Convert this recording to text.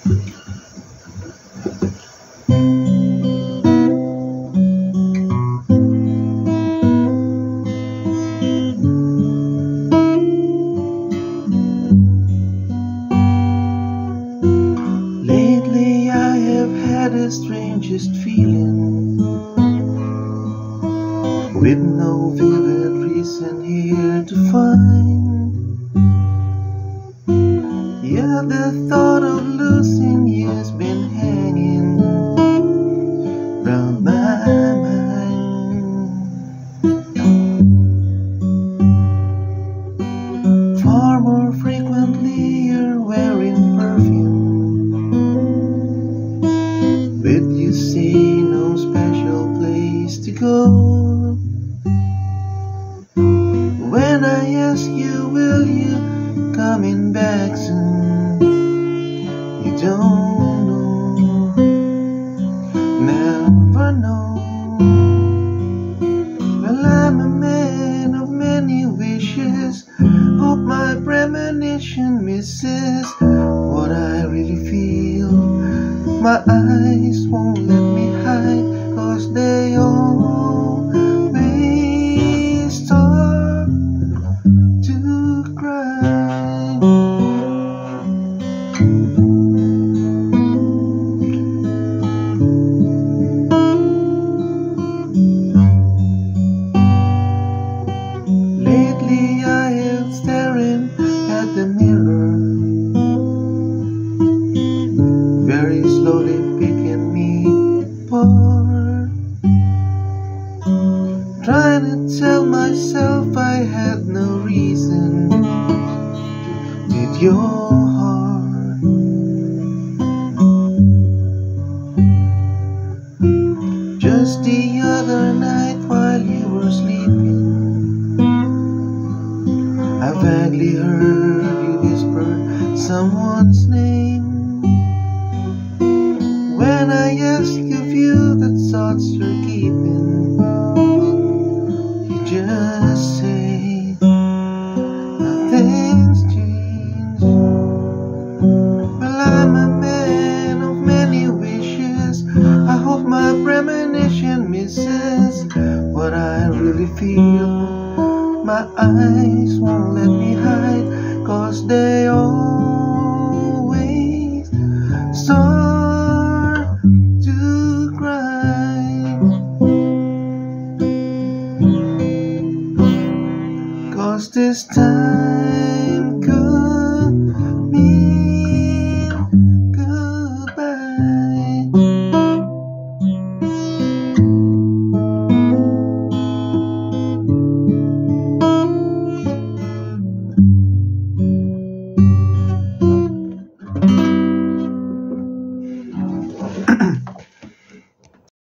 Lately I have had the strangest feeling, with no vivid reason here to find. Yeah, the thought of losing you's been hanging round my mind. Far more frequently you're wearing perfume, but you say no special place to go. When I ask you, will you coming back soon, you don't know, never know. Well, I'm a man of many wishes, hope my premonition misses what I really feel. My eyes won't let me hide, 'cause they always start to cry. Lately I am staring at the mirror, very slowly picking me apart, trying to tell myself I had no reason to need your heart. Just the other night while you were sleeping, I vaguely heard you whisper someone's name. When I ask of you the thoughts you're keeping, you just say nothing's changed. Well, I'm a man of many wishes, I hope my premonition misses what I really feel. My eyes won't let me hide, 'cause they always start to cry. 'Cause this time